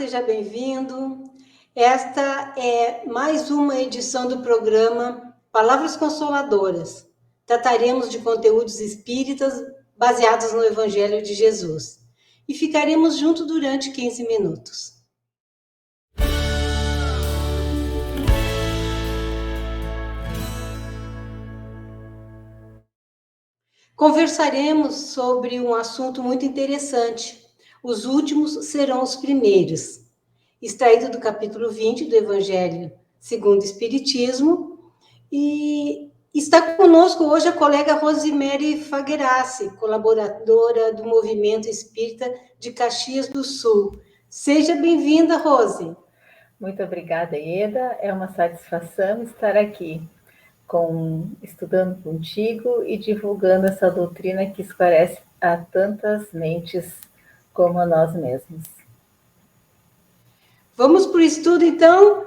seja bem-vindo. Esta é mais uma edição do programa Palavras Consoladoras. Trataremos de conteúdos espíritas baseados no Evangelho de Jesus. E ficaremos juntos durante 15 minutos. Conversaremos sobre um assunto muito interessante. Os últimos serão os primeiros. Extraído do capítulo 20 do Evangelho segundo o Espiritismo. E está conosco hoje a colega Rosemary Fagherassi, colaboradora do Movimento Espírita de Caxias do Sul. Seja bem-vinda, Rose. Muito obrigada, Ieda. É uma satisfação estar aqui, estudando contigo e divulgando essa doutrina que esclarece a tantas mentes como a nós mesmos. Vamos para o estudo, então?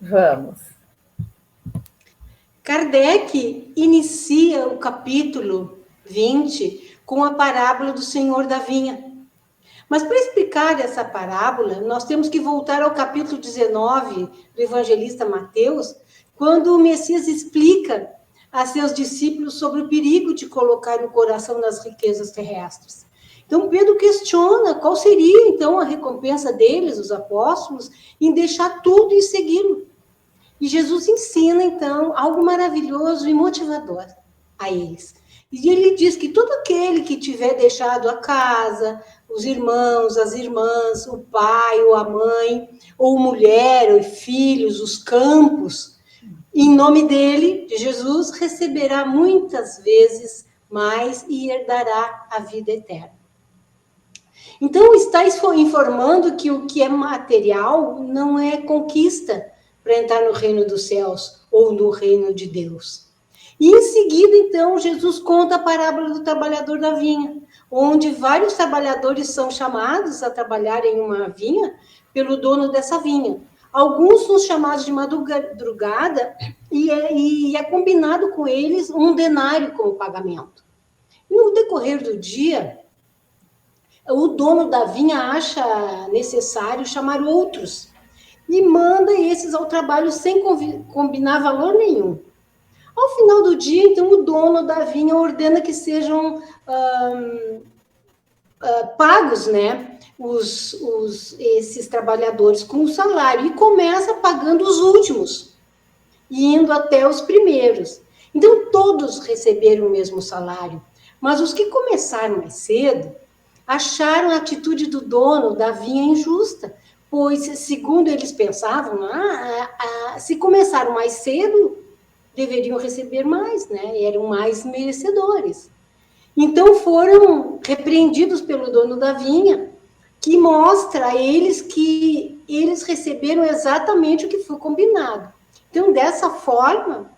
Vamos. Kardec inicia o capítulo 20 com a parábola do Senhor da Vinha. Mas para explicar essa parábola, nós temos que voltar ao capítulo 19 do evangelista Mateus, quando o Messias explica a seus discípulos sobre o perigo de colocar o coração nas riquezas terrestres. Então, Pedro questiona qual seria, então, a recompensa deles, os apóstolos, em deixar tudo e segui-lo. E Jesus ensina, então, algo maravilhoso e motivador a eles. E ele diz que todo aquele que tiver deixado a casa, os irmãos, as irmãs, o pai ou a mãe, ou mulher, ou filhos, os campos, em nome dele, de Jesus, receberá muitas vezes mais e herdará a vida eterna. Então, está informando que o que é material não é conquista para entrar no reino dos céus ou no reino de Deus. E em seguida, então, Jesus conta a parábola do trabalhador da vinha, onde vários trabalhadores são chamados a trabalhar em uma vinha pelo dono dessa vinha. Alguns são chamados de madrugada e é combinado com eles um denário como pagamento. No decorrer do dia, o dono da vinha acha necessário chamar outros e manda esses ao trabalho sem combinar valor nenhum. Ao final do dia, então, o dono da vinha ordena que sejam pagos, né, esses trabalhadores com o salário, e começa pagando os últimos, indo até os primeiros. Então, todos receberam o mesmo salário, mas os que começaram mais cedo acharam a atitude do dono da vinha injusta, pois, segundo eles pensavam, se começaram mais cedo, deveriam receber mais, né? Eram mais merecedores. Então foram repreendidos pelo dono da vinha, que mostra a eles que eles receberam exatamente o que foi combinado. Então, dessa forma,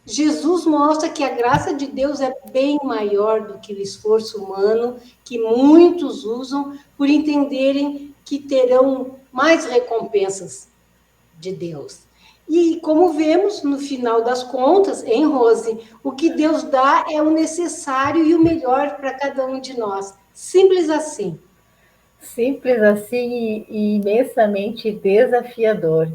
Jesus mostra que a graça de Deus é bem maior do que o esforço humano que muitos usam por entenderem que terão mais recompensas de Deus. E como vemos, no final das contas, hein, Rose, o que Deus dá é o necessário e o melhor para cada um de nós. Simples assim. Simples assim e imensamente desafiador.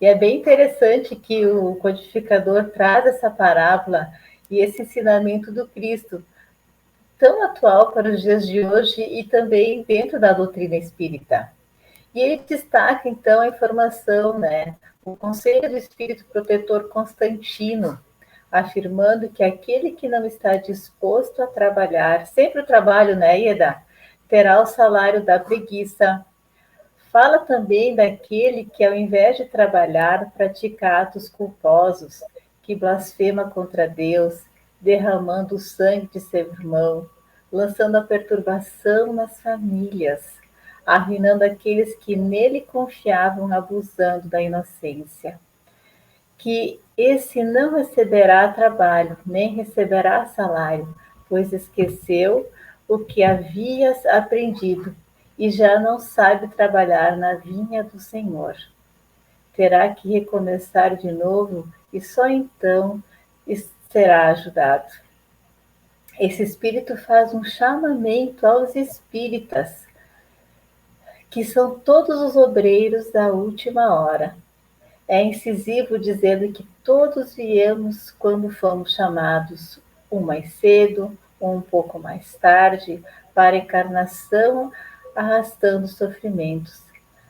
E é bem interessante que o codificador traz essa parábola e esse ensinamento do Cristo, tão atual para os dias de hoje e também dentro da doutrina espírita. E ele destaca, então, a informação, né? O Conselho do Espírito Protetor Constantino, afirmando que aquele que não está disposto a trabalhar, sempre o trabalho, né, Ieda, terá o salário da preguiça. Fala também daquele que, ao invés de trabalhar, pratica atos culposos, que blasfema contra Deus, derramando o sangue de seu irmão, lançando a perturbação nas famílias, arruinando aqueles que nele confiavam, abusando da inocência. Que esse não receberá trabalho, nem receberá salário, pois esqueceu o que havias aprendido e já não sabe trabalhar na vinha do Senhor. Terá que recomeçar de novo e só então será ajudado. Esse espírito faz um chamamento aos espíritas que são todos os obreiros da última hora. É incisivo dizendo que todos viemos quando fomos chamados, um mais cedo, um pouco mais tarde, para a encarnação, arrastando sofrimentos.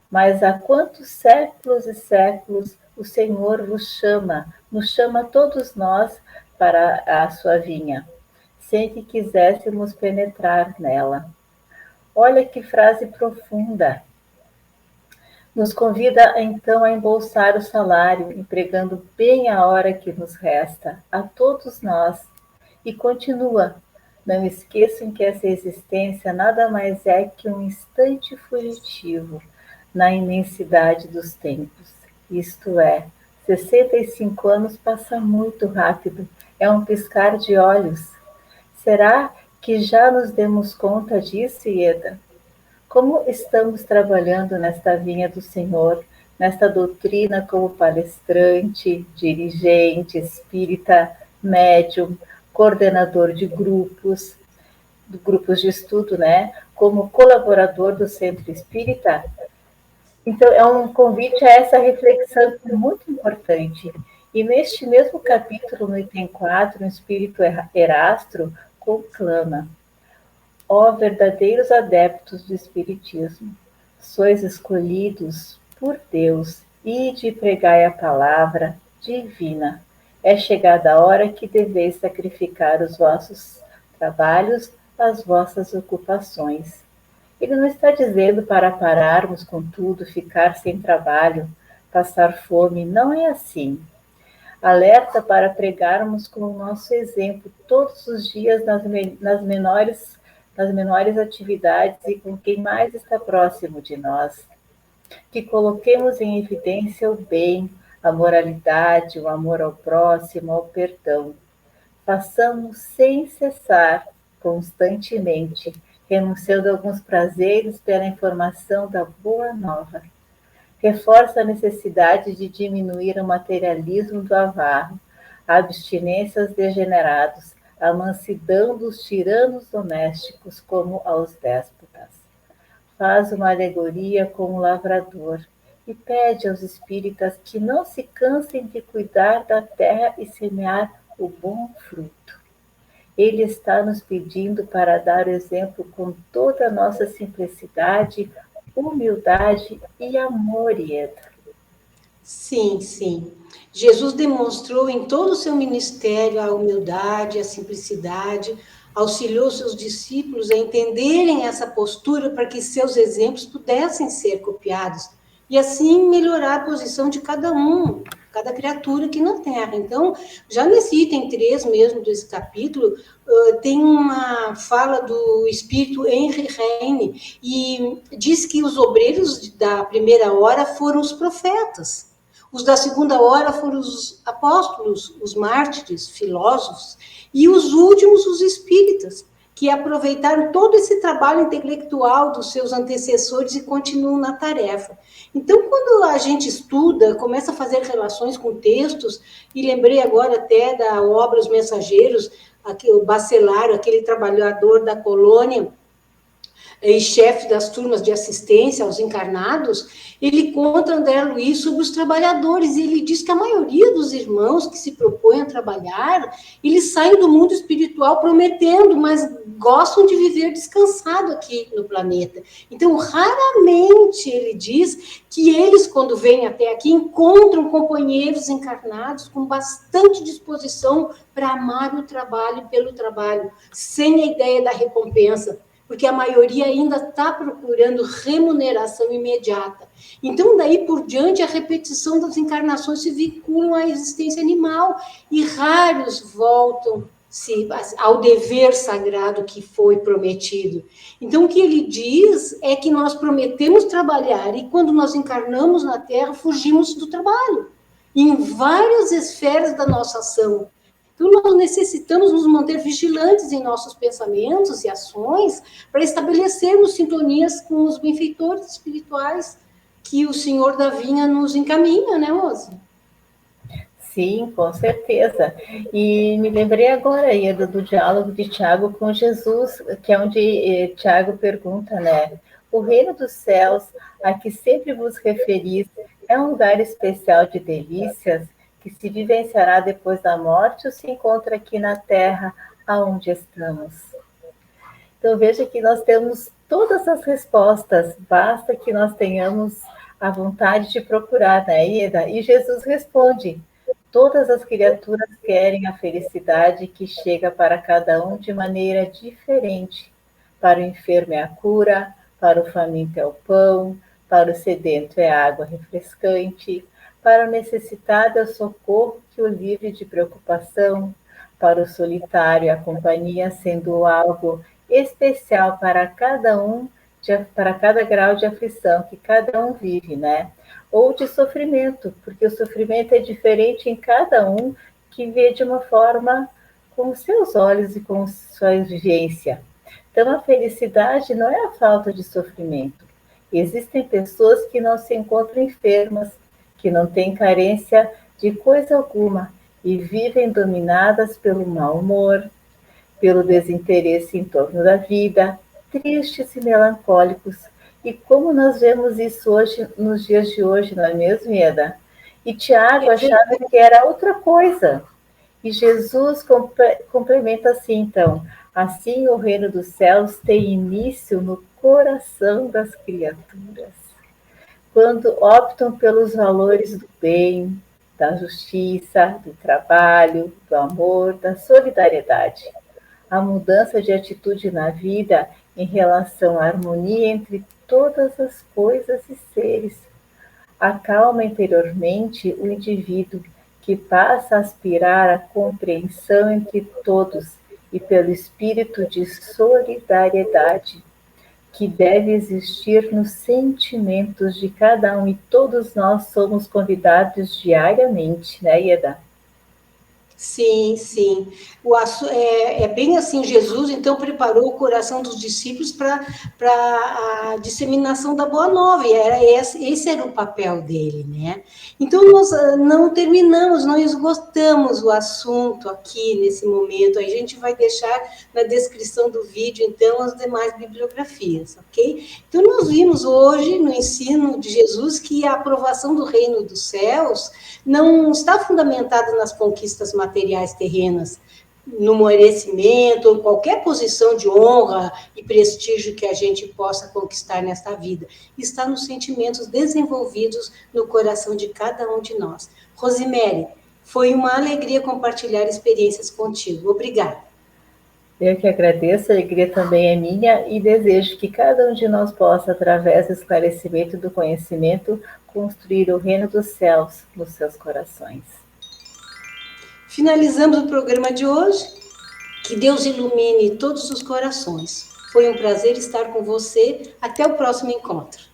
Mas há quantos séculos e séculos o Senhor vos chama, nos chama todos nós para a sua vinha, sem que quiséssemos penetrar nela. Olha que frase profunda! Nos convida então a embolsar o salário, empregando bem a hora que nos resta, a todos nós. E continua: não esqueçam que essa existência nada mais é que um instante fugitivo na imensidade dos tempos. Isto é, 65 anos passa muito rápido, é um piscar de olhos. Será que já nos demos conta disso, Ieda? Como estamos trabalhando nesta vinha do Senhor, nesta doutrina como palestrante, dirigente, espírita, médium, coordenador de grupos de estudo, né? Como colaborador do Centro Espírita? Então, é um convite a essa reflexão muito importante. E neste mesmo capítulo, no item 4, o Espírito Erastro conclama: ó verdadeiros adeptos do Espiritismo, sois escolhidos por Deus, ide pregai a palavra divina. É chegada a hora que deveis sacrificar os vossos trabalhos, as vossas ocupações. Ele não está dizendo para pararmos com tudo, ficar sem trabalho, passar fome, não é assim. Alerta para pregarmos com o nosso exemplo todos os dias nas menores atividades e com quem mais está próximo de nós. Que coloquemos em evidência o bem, a moralidade, o amor ao próximo, ao perdão. Façamos sem cessar, constantemente, renunciando a alguns prazeres pela informação da boa nova. Reforça a necessidade de diminuir o materialismo do avaro, a abstinência aos degenerados, a mansidão dos tiranos domésticos como aos déspotas. Faz uma alegoria com o lavrador e pede aos espíritas que não se cansem de cuidar da terra e semear o bom fruto. Ele está nos pedindo para dar o exemplo com toda a nossa simplicidade, humildade e amor, Ieda. Sim, sim. Jesus demonstrou em todo o seu ministério a humildade, a simplicidade, auxiliou seus discípulos a entenderem essa postura para que seus exemplos pudessem ser copiados e assim melhorar a posição de cada um, cada criatura aqui na Terra. Então, já nesse item 3 mesmo desse capítulo, tem uma fala do espírito Henry Heine, e diz que os obreiros da primeira hora foram os profetas. Os da segunda hora foram os apóstolos, os mártires, filósofos, e os últimos, os espíritas, que aproveitaram todo esse trabalho intelectual dos seus antecessores e continuam na tarefa. Então, quando a gente estuda, começa a fazer relações com textos, e lembrei agora até da obra Os Mensageiros, o Bacelar, aquele trabalhador da colônia, e chefe das turmas de assistência aos encarnados, ele conta, André Luiz, sobre os trabalhadores, e ele diz que a maioria dos irmãos que se propõem a trabalhar, eles saem do mundo espiritual prometendo, mas gostam de viver descansado aqui no planeta. Então, raramente, ele diz que eles, quando vêm até aqui, encontram companheiros encarnados com bastante disposição para amar o trabalho pelo trabalho, sem a ideia da recompensa, porque a maioria ainda está procurando remuneração imediata. Então, daí por diante, a repetição das encarnações se vinculam à existência animal, e raros voltam-se ao dever sagrado que foi prometido. Então, o que ele diz é que nós prometemos trabalhar, e quando nós encarnamos na Terra, fugimos do trabalho, em várias esferas da nossa ação. Então, nós necessitamos nos manter vigilantes em nossos pensamentos e ações para estabelecermos sintonias com os benfeitores espirituais que o Senhor da Vinha nos encaminha, né, Rose? Sim, com certeza. E me lembrei agora, Ieda, do diálogo de Tiago com Jesus, que é onde Tiago pergunta, né? O reino dos céus, a que sempre vos referis, é um lugar especial de delícias que se vivenciará depois da morte ou se encontra aqui na terra, aonde estamos? Então veja que nós temos todas as respostas, basta que nós tenhamos a vontade de procurar, né, Ieda? E Jesus responde: todas as criaturas querem a felicidade que chega para cada um de maneira diferente. Para o enfermo é a cura, para o faminto é o pão, para o sedento é a água refrescante, para o necessitado é o socorro que o livre de preocupação, para o solitário é a companhia, sendo algo especial para cada um, para cada grau de aflição que cada um vive, né? Ou de sofrimento, porque o sofrimento é diferente em cada um que vê de uma forma com os seus olhos e com sua vivência. Então, a felicidade não é a falta de sofrimento. Existem pessoas que não se encontram enfermas, que não têm carência de coisa alguma e vivem dominadas pelo mau humor, pelo desinteresse em torno da vida, tristes e melancólicos. E como nós vemos isso hoje, nos dias de hoje, não é mesmo, Ieda? E Tiago achava que era outra coisa. E Jesus complementa assim, então: assim o reino dos céus tem início no coração das criaturas, quando optam pelos valores do bem, da justiça, do trabalho, do amor, da solidariedade. A mudança de atitude na vida em relação à harmonia entre todas as coisas e seres acalma interiormente o indivíduo, que passa a aspirar à compreensão entre todos e pelo espírito de solidariedade que deve existir nos sentimentos de cada um, e todos nós somos convidados diariamente, né, Ieda? Sim, sim. É bem assim, Jesus então preparou o coração dos discípulos para a disseminação da Boa Nova, e esse era o papel dele, né? Então nós não terminamos, não esgotamos o assunto aqui nesse momento, a gente vai deixar na descrição do vídeo então as demais bibliografias, ok? Então nós vimos hoje no ensino de Jesus que a aprovação do reino dos céus não está fundamentada nas conquistas materiais terrenas, no merecimento, ou qualquer posição de honra e prestígio que a gente possa conquistar nesta vida. Está nos sentimentos desenvolvidos no coração de cada um de nós. Rosemary, foi uma alegria compartilhar experiências contigo. Obrigada. Eu que agradeço, a alegria também é minha e desejo que cada um de nós possa, através do esclarecimento do conhecimento, construir o reino dos céus nos seus corações. Finalizamos o programa de hoje. Que Deus ilumine todos os corações. Foi um prazer estar com você. Até o próximo encontro.